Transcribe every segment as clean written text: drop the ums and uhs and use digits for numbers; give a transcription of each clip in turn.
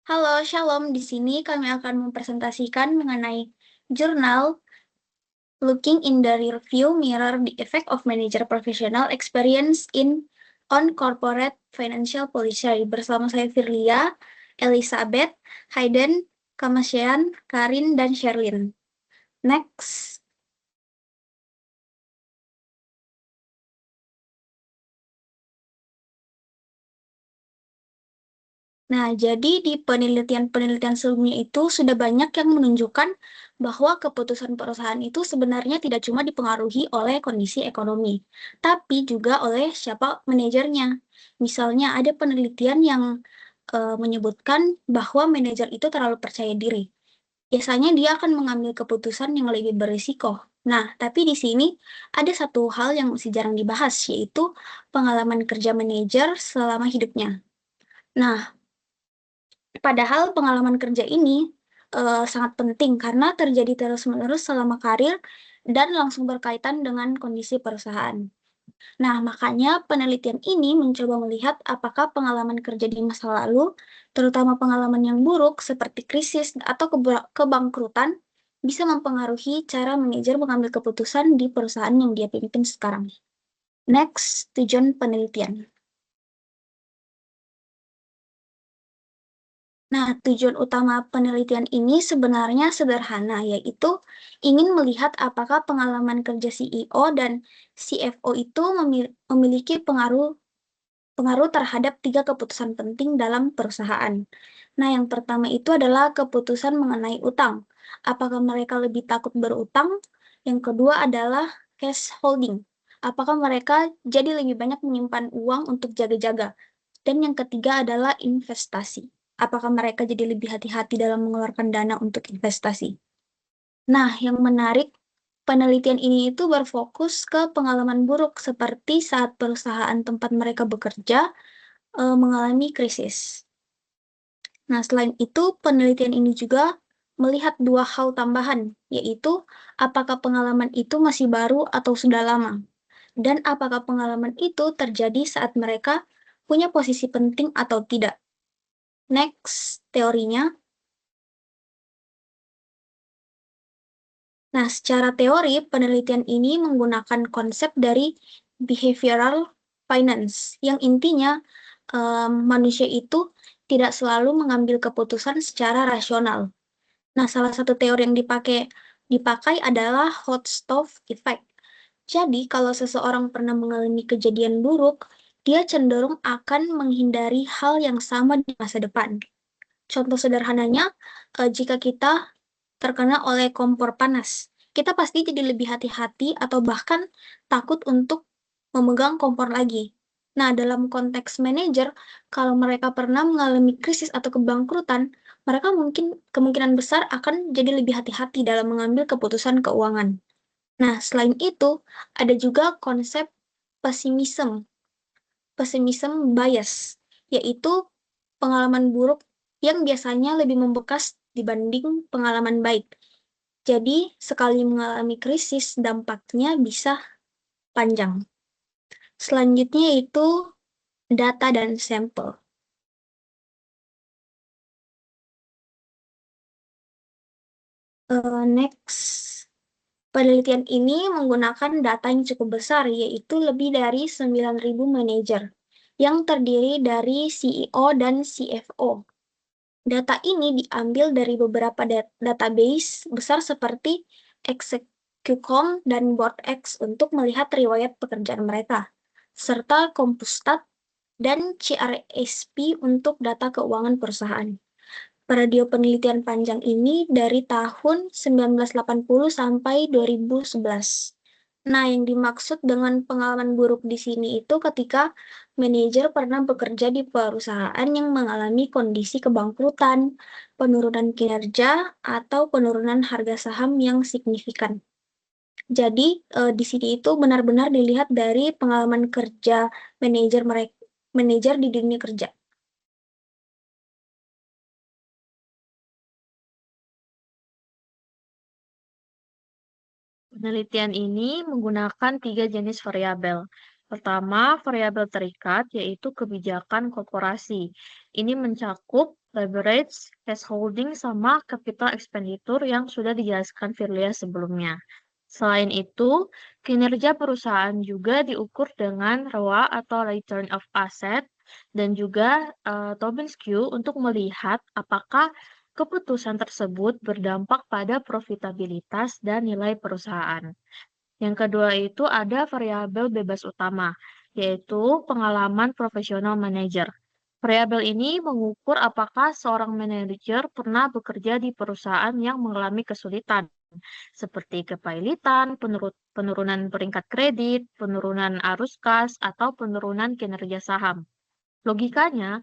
Halo, Shalom. Di sini kami akan mempresentasikan mengenai jurnal Looking in the Rearview Mirror, the Effect of Manager Professional Experience on Corporate Financial Policy. Bersama saya Firlia, Elizabeth, Hayden, Kamasyan, Karin, dan Sherlyn. Next. Nah, jadi di penelitian-penelitian sebelumnya itu sudah banyak yang menunjukkan bahwa keputusan perusahaan itu sebenarnya tidak cuma dipengaruhi oleh kondisi ekonomi, tapi juga oleh siapa manajernya. Misalnya ada penelitian yang menyebutkan bahwa manajer itu terlalu percaya diri. Biasanya dia akan mengambil keputusan yang lebih berisiko. Nah, tapi di sini ada satu hal yang masih jarang dibahas, yaitu pengalaman kerja manajer selama hidupnya. Nah, padahal pengalaman kerja ini sangat penting karena terjadi terus-menerus selama karir dan langsung berkaitan dengan kondisi perusahaan. Nah, makanya penelitian ini mencoba melihat apakah pengalaman kerja di masa lalu, terutama pengalaman yang buruk seperti krisis atau kebangkrutan, bisa mempengaruhi cara manajer mengambil keputusan di perusahaan yang dia pimpin sekarang. Next, tujuan penelitian. Nah, tujuan utama penelitian ini sebenarnya sederhana, yaitu ingin melihat apakah pengalaman kerja CEO dan CFO itu memiliki pengaruh terhadap 3 keputusan penting dalam perusahaan. Nah, yang pertama itu adalah keputusan mengenai utang. Apakah mereka lebih takut berutang? Yang kedua adalah cash holding. Apakah mereka jadi lebih banyak menyimpan uang untuk jaga-jaga? Dan yang ketiga adalah investasi. Apakah mereka jadi lebih hati-hati dalam mengeluarkan dana untuk investasi? Nah, yang menarik, penelitian ini itu berfokus ke pengalaman buruk seperti saat perusahaan tempat mereka bekerja mengalami krisis. Nah, selain itu, penelitian ini juga melihat 2 hal tambahan, yaitu apakah pengalaman itu masih baru atau sudah lama, dan apakah pengalaman itu terjadi saat mereka punya posisi penting atau tidak. Next, teorinya. Nah, secara teori, penelitian ini menggunakan konsep dari behavioral finance, yang intinya manusia itu tidak selalu mengambil keputusan secara rasional. Nah, salah satu teori yang dipakai adalah hot stove effect. Jadi, kalau seseorang pernah mengalami kejadian buruk, dia cenderung akan menghindari hal yang sama di masa depan. Contoh sederhananya, jika kita terkena oleh kompor panas, kita pasti jadi lebih hati-hati atau bahkan takut untuk memegang kompor lagi. Nah, dalam konteks manajer, kalau mereka pernah mengalami krisis atau kebangkrutan, mereka mungkin kemungkinan besar akan jadi lebih hati-hati dalam mengambil keputusan keuangan. Nah, selain itu, ada juga konsep pesimism, pessimism bias, yaitu pengalaman buruk yang biasanya lebih membekas dibanding pengalaman baik. Jadi, sekali mengalami krisis, dampaknya bisa panjang. Selanjutnya itu data dan sampel. Next, penelitian ini menggunakan data yang cukup besar, yaitu lebih dari 9.000 manajer, yang terdiri dari CEO dan CFO. Data ini diambil dari beberapa database besar seperti Execucom dan BoardX untuk melihat riwayat pekerjaan mereka, serta Compustat dan CRSP untuk data keuangan perusahaan. Radio penelitian panjang ini dari tahun 1980 sampai 2011. Nah, yang dimaksud dengan pengalaman buruk di sini itu ketika manajer pernah bekerja di perusahaan yang mengalami kondisi kebangkrutan, penurunan kinerja, atau penurunan harga saham yang signifikan. Jadi, di sini itu benar-benar dilihat dari pengalaman kerja manajer di dunia kerja. Penelitian ini menggunakan 3 jenis variabel. Pertama, variabel terikat, yaitu kebijakan korporasi. Ini mencakup leverage, cash holding, sama capital expenditure yang sudah dijelaskan Firlia sebelumnya. Selain itu, kinerja perusahaan juga diukur dengan ROA atau return of asset dan juga Tobin Q untuk melihat apakah keputusan tersebut berdampak pada profitabilitas dan nilai perusahaan. Yang kedua itu ada variabel bebas utama, yaitu pengalaman profesional manajer. Variabel ini mengukur apakah seorang manajer pernah bekerja di perusahaan yang mengalami kesulitan, seperti kepailitan, penurunan peringkat kredit, penurunan arus kas, atau penurunan kinerja saham. Logikanya,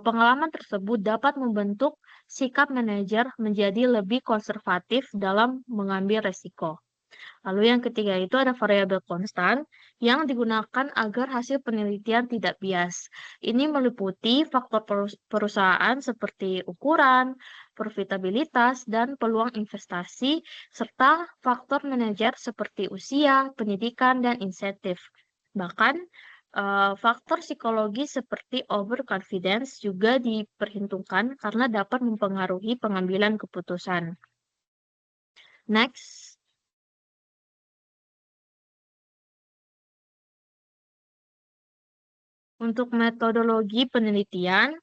pengalaman tersebut dapat membentuk sikap manajer menjadi lebih konservatif dalam mengambil resiko. Lalu yang ketiga itu ada variabel konstan yang digunakan agar hasil penelitian tidak bias. Ini meliputi faktor perusahaan seperti ukuran, profitabilitas, dan peluang investasi, serta faktor manajer seperti usia, pendidikan, dan insentif. Bahkan, faktor psikologi seperti overconfidence juga diperhitungkan karena dapat mempengaruhi pengambilan keputusan. Next. Untuk metodologi penelitian,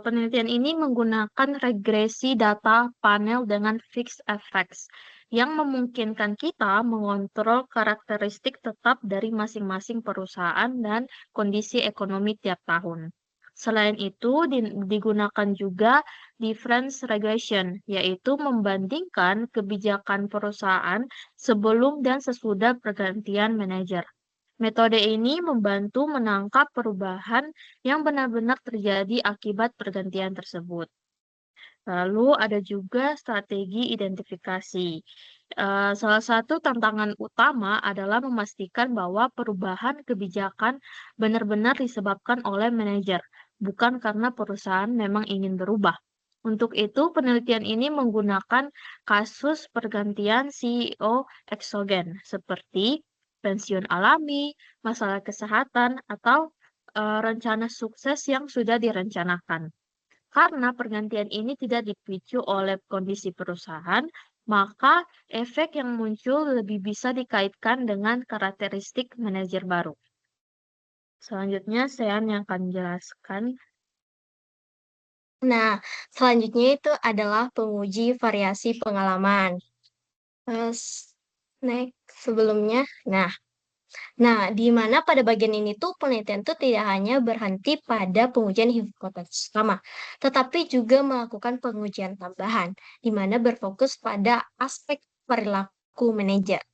penelitian ini menggunakan regresi data panel dengan fixed effects yang memungkinkan kita mengontrol karakteristik tetap dari masing-masing perusahaan dan kondisi ekonomi tiap tahun. Selain itu, digunakan juga difference regression, yaitu membandingkan kebijakan perusahaan sebelum dan sesudah pergantian manajer. Metode ini membantu menangkap perubahan yang benar-benar terjadi akibat pergantian tersebut. Lalu ada juga strategi identifikasi. Salah satu tantangan utama adalah memastikan bahwa perubahan kebijakan benar-benar disebabkan oleh manajer, bukan karena perusahaan memang ingin berubah. Untuk itu, penelitian ini menggunakan kasus pergantian CEO eksogen, seperti pensiun alami, masalah kesehatan, atau rencana sukses yang sudah direncanakan. Karena pergantian ini tidak dipicu oleh kondisi perusahaan, maka efek yang muncul lebih bisa dikaitkan dengan karakteristik manajer baru. Selanjutnya, saya yang akan menjelaskan. Nah, selanjutnya itu adalah penguji variasi pengalaman. Next, sebelumnya, Nah, di mana pada bagian ini tuh penelitian tuh tidak hanya berhenti pada pengujian hipotesis utama, tetapi juga melakukan pengujian tambahan, di mana berfokus pada aspek perilaku manajer.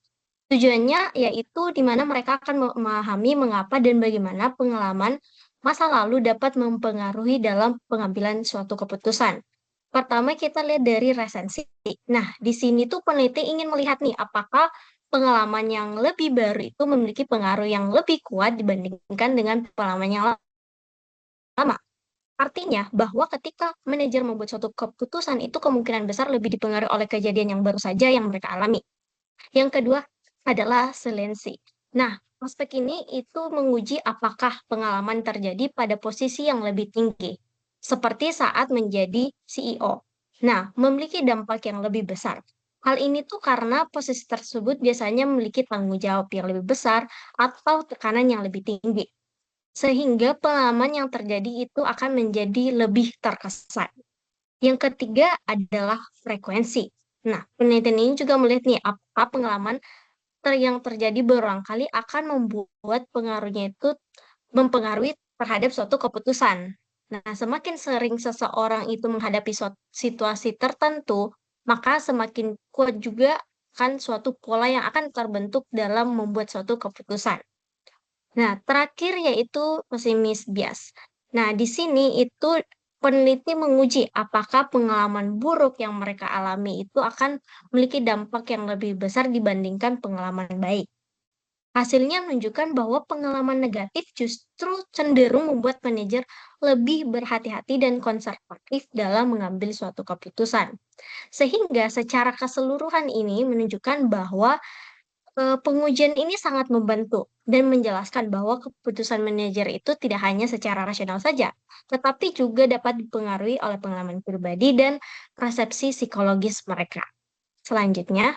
Tujuannya yaitu di mana mereka akan memahami mengapa dan bagaimana pengalaman masa lalu dapat mempengaruhi dalam pengambilan suatu keputusan. Pertama kita lihat dari resensi. Nah, di sini tuh peneliti ingin melihat nih apakah pengalaman yang lebih baru itu memiliki pengaruh yang lebih kuat dibandingkan dengan pengalaman yang lama. Artinya bahwa ketika manajer membuat suatu keputusan itu kemungkinan besar lebih dipengaruhi oleh kejadian yang baru saja yang mereka alami. Yang kedua adalah saliensi. Nah, aspek ini itu menguji apakah pengalaman terjadi pada posisi yang lebih tinggi, seperti saat menjadi CEO. Nah, memiliki dampak yang lebih besar. Hal ini tuh karena posisi tersebut biasanya memiliki tanggung jawab yang lebih besar atau tekanan yang lebih tinggi. Sehingga pengalaman yang terjadi itu akan menjadi lebih terkesan. Yang ketiga adalah frekuensi. Nah, penelitian ini juga melihat nih apakah pengalaman yang terjadi berulang kali akan membuat pengaruhnya itu mempengaruhi terhadap suatu keputusan. Nah, semakin sering seseorang itu menghadapi situasi tertentu, maka semakin kuat juga kan suatu pola yang akan terbentuk dalam membuat suatu keputusan. Nah, terakhir yaitu pesimis bias. Nah, di sini itu peneliti menguji apakah pengalaman buruk yang mereka alami itu akan memiliki dampak yang lebih besar dibandingkan pengalaman baik. Hasilnya menunjukkan bahwa pengalaman negatif justru cenderung membuat manajer lebih berhati-hati dan konservatif dalam mengambil suatu keputusan. Sehingga secara keseluruhan ini menunjukkan bahwa Pengujian ini sangat membantu dan menjelaskan bahwa keputusan manajer itu tidak hanya secara rasional saja, tetapi juga dapat dipengaruhi oleh pengalaman pribadi dan persepsi psikologis mereka. Selanjutnya,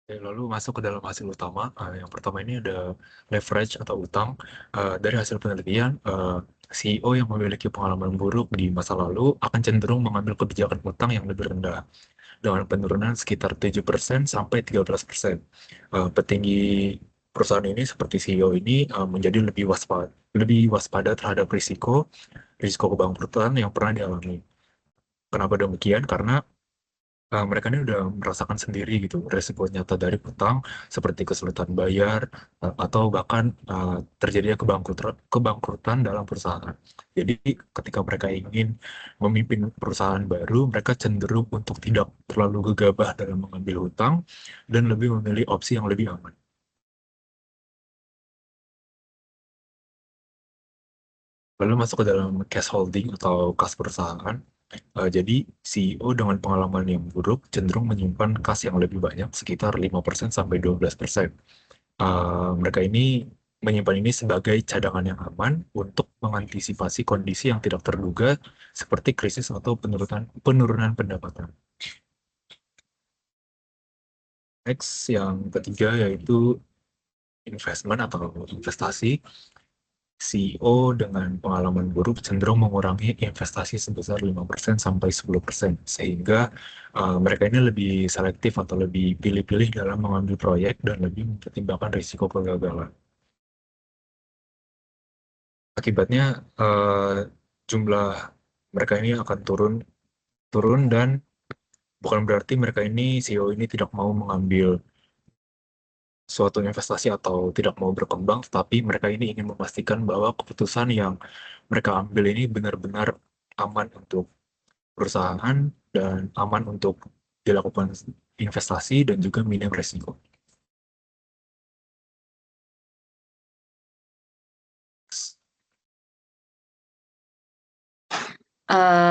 Lalu masuk ke dalam hasil utama. Yang pertama ini ada leverage atau utang. Dari hasil penelitian, CEO yang memiliki pengalaman buruk di masa lalu akan cenderung mengambil kebijakan utang yang lebih rendah dengan penurunan sekitar 7% sampai 13%. Petinggi perusahaan ini seperti CEO ini menjadi lebih waspada terhadap risiko kebangkrutan yang pernah dialami. Kenapa demikian? Karena mereka ini udah merasakan sendiri gitu resiko nyata dari utang seperti kesulitan bayar atau bahkan terjadinya kebangkrutan dalam perusahaan. Jadi ketika mereka ingin memimpin perusahaan baru, mereka cenderung untuk tidak terlalu gegabah dalam mengambil hutang dan lebih memilih opsi yang lebih aman. Lalu masuk ke dalam cash holding atau kas perusahaan. Jadi CEO dengan pengalaman yang buruk cenderung menyimpan kas yang lebih banyak, sekitar 5% sampai 12%. Mereka ini menyimpan ini sebagai cadangan yang aman untuk mengantisipasi kondisi yang tidak terduga seperti krisis atau penurunan pendapatan. Next, yang ketiga yaitu investment atau investasi. CEO dengan pengalaman buruk cenderung mengurangi investasi sebesar 5% sampai 10%, sehingga mereka ini lebih selektif atau lebih pilih-pilih dalam mengambil proyek dan lebih mempertimbangkan risiko kegagalan. Akibatnya jumlah mereka ini akan turun dan bukan berarti mereka ini CEO ini tidak mau mengambil suatu investasi atau tidak mau berkembang, tetapi mereka ini ingin memastikan bahwa keputusan yang mereka ambil ini benar-benar aman untuk perusahaan dan aman untuk dilakukan investasi dan juga minim resiko.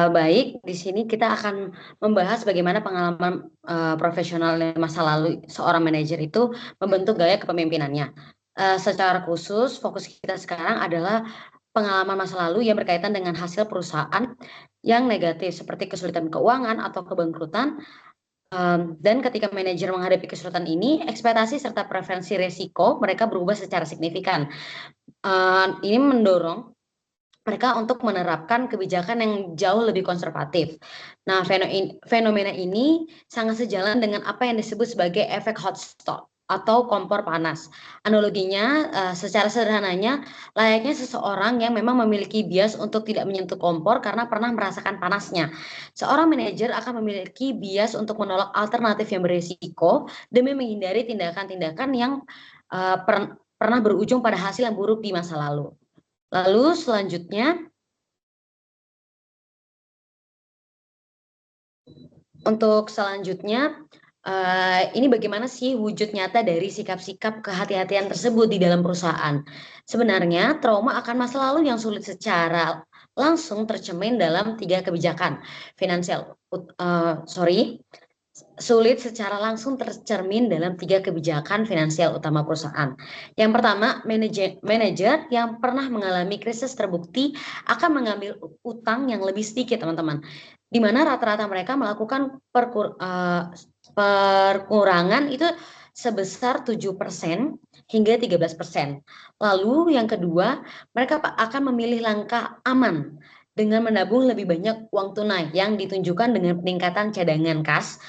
Baik, di sini kita akan membahas bagaimana pengalaman profesional di masa lalu seorang manajer itu membentuk gaya kepemimpinannya. Secara khusus, fokus kita sekarang adalah pengalaman masa lalu yang berkaitan dengan hasil perusahaan yang negatif seperti kesulitan keuangan atau kebangkrutan. Dan ketika manajer menghadapi kesulitan ini, ekspektasi serta preferensi risiko mereka berubah secara signifikan. Ini mendorong mereka untuk menerapkan kebijakan yang jauh lebih konservatif. Nah, fenomena ini sangat sejalan dengan apa yang disebut sebagai efek hot stove atau kompor panas. Analoginya, secara sederhananya, layaknya seseorang yang memang memiliki bias untuk tidak menyentuh kompor karena pernah merasakan panasnya. Seorang manajer akan memiliki bias untuk menolak alternatif yang berisiko demi menghindari tindakan-tindakan yang pernah berujung pada hasil yang buruk di masa lalu. Lalu selanjutnya, ini bagaimana sih wujud nyata dari sikap-sikap kehati-hatian tersebut di dalam perusahaan? Sebenarnya trauma akan masa lalu yang sulit secara langsung tercermin dalam 3 kebijakan sulit secara langsung tercermin dalam 3 kebijakan finansial utama perusahaan. Yang pertama, manajer yang pernah mengalami krisis terbukti akan mengambil utang yang lebih sedikit, teman-teman. Di mana rata-rata mereka melakukan perkurangan itu sebesar 7% hingga 13%. Lalu yang kedua, mereka akan memilih langkah aman dengan menabung lebih banyak uang tunai yang ditunjukkan dengan peningkatan cadangan kas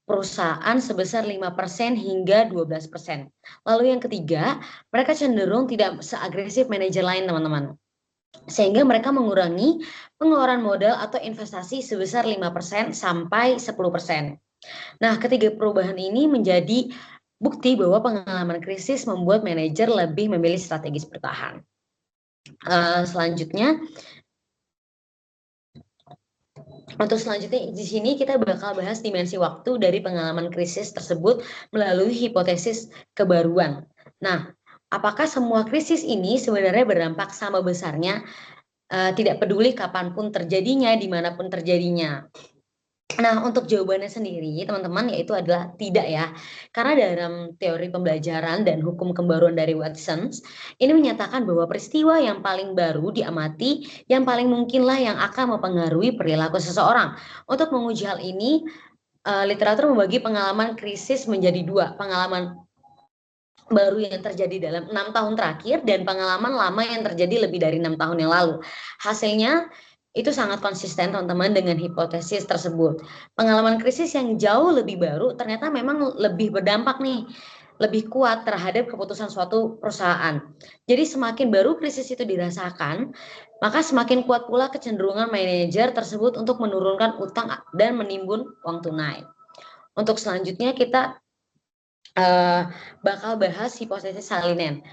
perusahaan sebesar 5% hingga 12%. Lalu yang ketiga, mereka cenderung tidak seagresif manajer lain, teman-teman. Sehingga mereka mengurangi pengeluaran modal atau investasi sebesar 5% sampai 10%. Nah, ketiga perubahan ini menjadi bukti bahwa pengalaman krisis membuat manajer lebih memilih strategis bertahan. Selanjutnya, di sini kita bakal bahas dimensi waktu dari pengalaman krisis tersebut melalui hipotesis kebaruan. Nah, apakah semua krisis ini sebenarnya berdampak sama besarnya? tidak peduli kapanpun terjadinya, dimanapun terjadinya. Nah, untuk jawabannya sendiri, teman-teman, yaitu adalah tidak ya. Karena dalam teori pembelajaran dan hukum kembaruan dari Watson, ini menyatakan bahwa peristiwa yang paling baru diamati, yang paling mungkinlah yang akan mempengaruhi perilaku seseorang. Untuk menguji hal ini, literatur membagi pengalaman krisis menjadi dua, pengalaman baru yang terjadi dalam 6 tahun terakhir dan pengalaman lama yang terjadi lebih dari 6 tahun yang lalu. Hasilnya itu sangat konsisten teman-teman dengan hipotesis tersebut. Pengalaman krisis yang jauh lebih baru ternyata memang lebih berdampak nih, lebih kuat terhadap keputusan suatu perusahaan. Jadi semakin baru krisis itu dirasakan, maka semakin kuat pula kecenderungan manajer tersebut untuk menurunkan utang dan menimbun uang tunai. Untuk selanjutnya kita bakal bahas hipotesis salinen.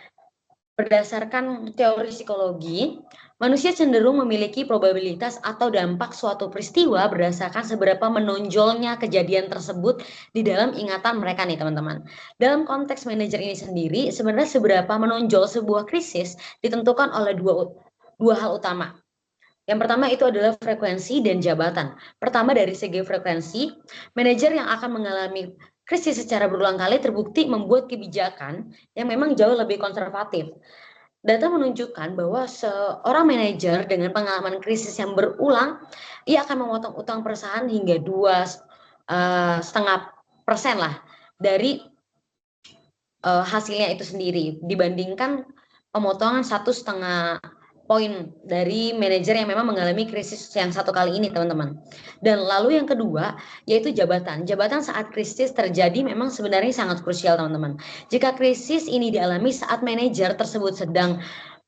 Berdasarkan teori psikologi, manusia cenderung memiliki probabilitas atau dampak suatu peristiwa berdasarkan seberapa menonjolnya kejadian tersebut di dalam ingatan mereka nih teman-teman. Dalam konteks manajer ini sendiri, sebenarnya seberapa menonjol sebuah krisis ditentukan oleh dua hal utama. Yang pertama itu adalah frekuensi dan jabatan. Pertama dari segi frekuensi, manajer yang akan mengalami krisis secara berulang kali terbukti membuat kebijakan yang memang jauh lebih konservatif. Data menunjukkan bahwa seorang manajer dengan pengalaman krisis yang berulang, ia akan memotong utang perusahaan hingga 2,5% lah dari hasilnya itu sendiri dibandingkan pemotongan 1,5 poin dari manajer yang memang mengalami krisis yang satu kali ini teman-teman. Dan lalu yang kedua yaitu jabatan. Jabatan saat krisis terjadi memang sebenarnya sangat krusial teman-teman. Jika krisis ini dialami saat manajer tersebut sedang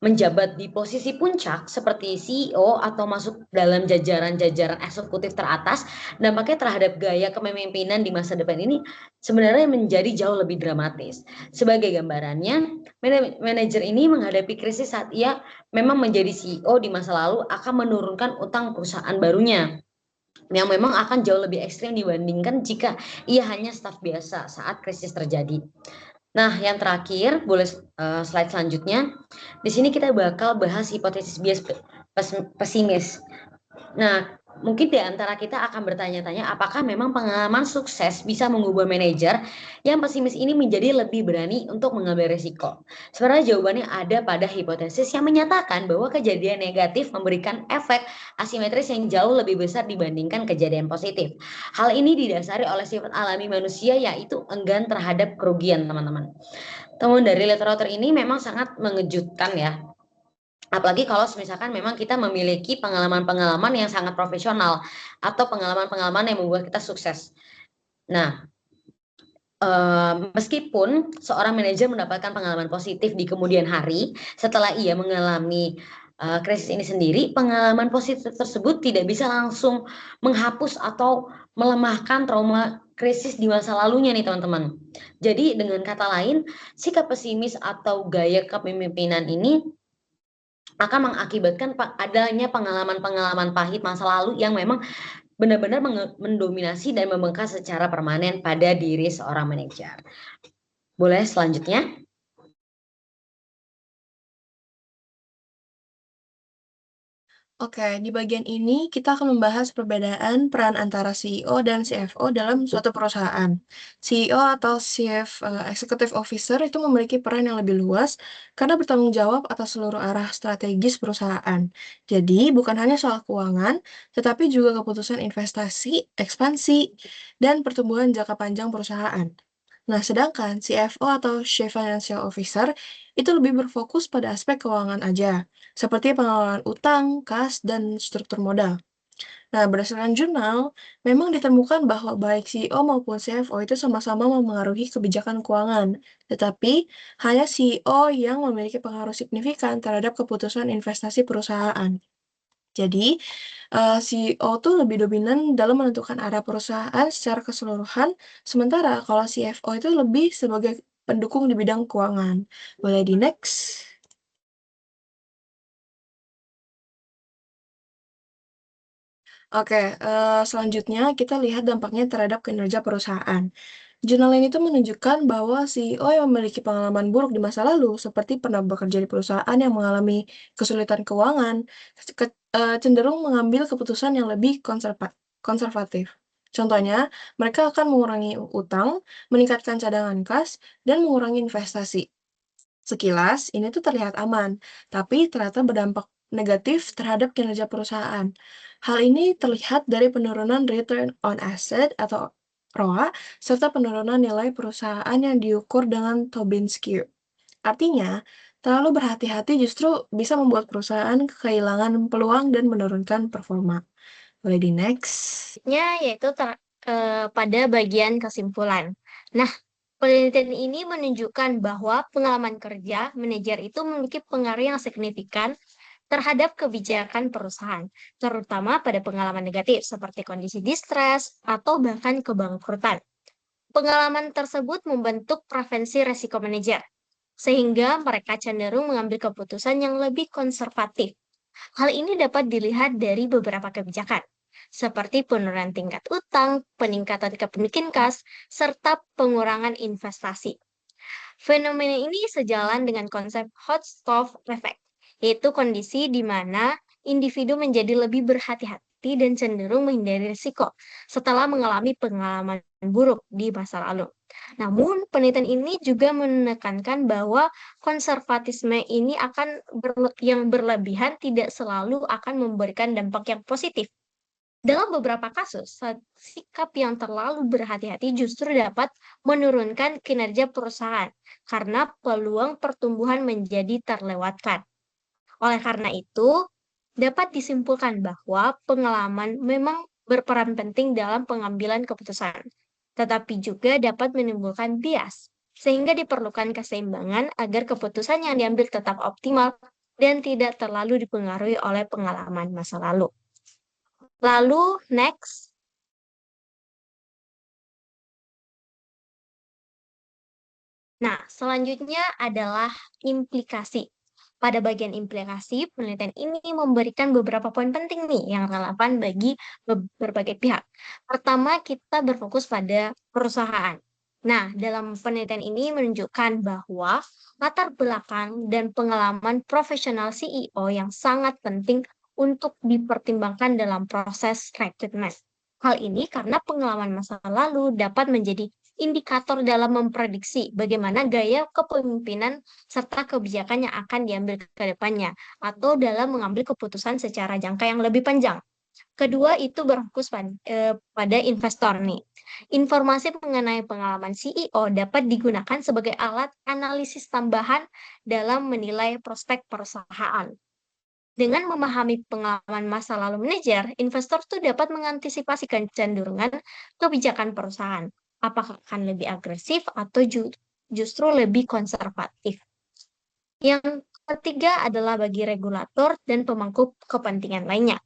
menjabat di posisi puncak seperti CEO atau masuk dalam jajaran-jajaran eksekutif teratas, dampaknya terhadap gaya kepemimpinan di masa depan ini sebenarnya menjadi jauh lebih dramatis. Sebagai gambarannya, manajer ini menghadapi krisis saat ia memang menjadi CEO di masa lalu akan menurunkan utang perusahaan barunya yang memang akan jauh lebih ekstrim dibandingkan jika ia hanya staf biasa saat krisis terjadi. Nah, yang terakhir, boleh slide selanjutnya. Di sini kita bakal bahas hipotesis bias pesimis. Nah, mungkin di antara kita akan bertanya-tanya apakah memang pengalaman sukses bisa mengubah manajer yang pesimis ini menjadi lebih berani untuk mengambil risiko. Sebenarnya jawabannya ada pada hipotesis yang menyatakan bahwa kejadian negatif memberikan efek asimetris yang jauh lebih besar dibandingkan kejadian positif. Hal ini didasari oleh sifat alami manusia yaitu enggan terhadap kerugian, teman-teman. Temuan dari literatur ini memang sangat mengejutkan ya. Apalagi kalau misalkan memang kita memiliki pengalaman-pengalaman yang sangat profesional atau pengalaman-pengalaman yang membuat kita sukses. Nah, meskipun seorang manajer mendapatkan pengalaman positif di kemudian hari setelah ia mengalami krisis ini sendiri, pengalaman positif tersebut tidak bisa langsung menghapus atau melemahkan trauma krisis di masa lalunya nih teman-teman. Jadi dengan kata lain, sikap pesimis atau gaya kepemimpinan ini akan mengakibatkan adanya pengalaman-pengalaman pahit masa lalu yang memang benar-benar mendominasi dan membekas secara permanen pada diri seorang manajer. Boleh selanjutnya? Oke, di bagian ini kita akan membahas perbedaan peran antara CEO dan CFO dalam suatu perusahaan. CEO atau Chief Executive Officer itu memiliki peran yang lebih luas karena bertanggung jawab atas seluruh arah strategis perusahaan. Jadi, bukan hanya soal keuangan, tetapi juga keputusan investasi, ekspansi, dan pertumbuhan jangka panjang perusahaan. Nah, sedangkan CFO atau Chief Financial Officer itu lebih berfokus pada aspek keuangan aja, seperti pengelolaan utang, kas, dan struktur modal. Nah, berdasarkan jurnal, memang ditemukan bahwa baik CEO maupun CFO itu sama-sama memengaruhi kebijakan keuangan, tetapi hanya CEO yang memiliki pengaruh signifikan terhadap keputusan investasi perusahaan. Jadi, CEO tuh lebih dominan dalam menentukan arah perusahaan secara keseluruhan, sementara kalau CFO itu lebih sebagai pendukung di bidang keuangan. Boleh di next? Oke, selanjutnya kita lihat dampaknya terhadap kinerja perusahaan. Jurnal ini tuh menunjukkan bahwa CEO yang memiliki pengalaman buruk di masa lalu, seperti pernah bekerja di perusahaan yang mengalami kesulitan keuangan, cenderung mengambil keputusan yang lebih konservatif. Contohnya, mereka akan mengurangi utang, meningkatkan cadangan kas, dan mengurangi investasi. Sekilas, ini tuh terlihat aman, tapi ternyata berdampak negatif terhadap kinerja perusahaan. Hal ini terlihat dari penurunan return on asset atau ROA, serta penurunan nilai perusahaan yang diukur dengan Tobin Skew. Artinya, terlalu berhati-hati justru bisa membuat perusahaan kehilangan peluang dan menurunkan performa. Boleh di next. Yaitu pada bagian kesimpulan. Nah, penelitian ini menunjukkan bahwa pengalaman kerja manajer itu memiliki pengaruh yang signifikan terhadap kebijakan perusahaan, terutama pada pengalaman negatif seperti kondisi distres atau bahkan kebangkrutan. Pengalaman tersebut membentuk preferensi resiko manajer, sehingga mereka cenderung mengambil keputusan yang lebih konservatif. Hal ini dapat dilihat dari beberapa kebijakan, seperti penurunan tingkat utang, peningkatan kepemilikan kas, serta pengurangan investasi. Fenomena ini sejalan dengan konsep hot stove effect, yaitu kondisi di mana individu menjadi lebih berhati-hati dan cenderung menghindari risiko setelah mengalami pengalaman buruk di masa lalu. Namun, penelitian ini juga menekankan bahwa konservatisme ini yang berlebihan tidak selalu akan memberikan dampak yang positif. Dalam beberapa kasus, sikap yang terlalu berhati-hati justru dapat menurunkan kinerja perusahaan karena peluang pertumbuhan menjadi terlewatkan. Oleh karena itu, dapat disimpulkan bahwa pengalaman memang berperan penting dalam pengambilan keputusan, tetapi juga dapat menimbulkan bias, sehingga diperlukan keseimbangan agar keputusan yang diambil tetap optimal dan tidak terlalu dipengaruhi oleh pengalaman masa lalu. Lalu, next. Nah, selanjutnya adalah implikasi. Pada bagian implikasi, penelitian ini memberikan beberapa poin penting nih yang relevan bagi berbagai pihak. Pertama, kita berfokus pada perusahaan. Nah, dalam penelitian ini menunjukkan bahwa latar belakang dan pengalaman profesional CEO yang sangat penting untuk dipertimbangkan dalam proses rekrutmen. Hal ini karena pengalaman masa lalu dapat menjadi indikator dalam memprediksi bagaimana gaya kepemimpinan serta kebijakan yang akan diambil ke depannya, atau dalam mengambil keputusan secara jangka yang lebih panjang. Kedua, itu berfokus pada investor nih. Informasi mengenai pengalaman CEO dapat digunakan sebagai alat analisis tambahan dalam menilai prospek perusahaan. Dengan memahami pengalaman masa lalu manajer, investor tuh dapat mengantisipasi kecenderungan kebijakan perusahaan. Apakah akan lebih agresif atau justru lebih konservatif. Yang ketiga adalah bagi regulator dan pemangku kepentingan lainnya.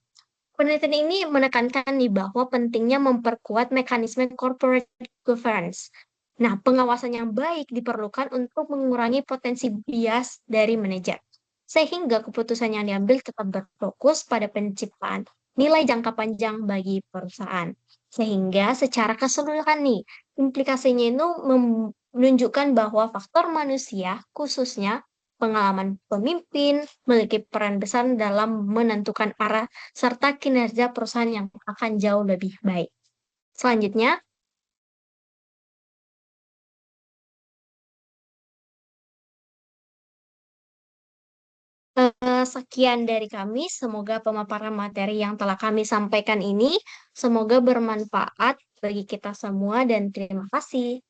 Penelitian ini menekankan nih bahwa pentingnya memperkuat mekanisme corporate governance. Nah, pengawasan yang baik diperlukan untuk mengurangi potensi bias dari manajer, sehingga keputusan yang diambil tetap berfokus pada penciptaan nilai jangka panjang bagi perusahaan. Sehingga secara keseluruhan nih, implikasinya itu menunjukkan bahwa faktor manusia, khususnya pengalaman pemimpin, memiliki peran besar dalam menentukan arah serta kinerja perusahaan yang akan jauh lebih baik. Selanjutnya, sekian dari kami. Semoga pemaparan materi yang telah kami sampaikan ini semoga bermanfaat bagi kita semua dan terima kasih.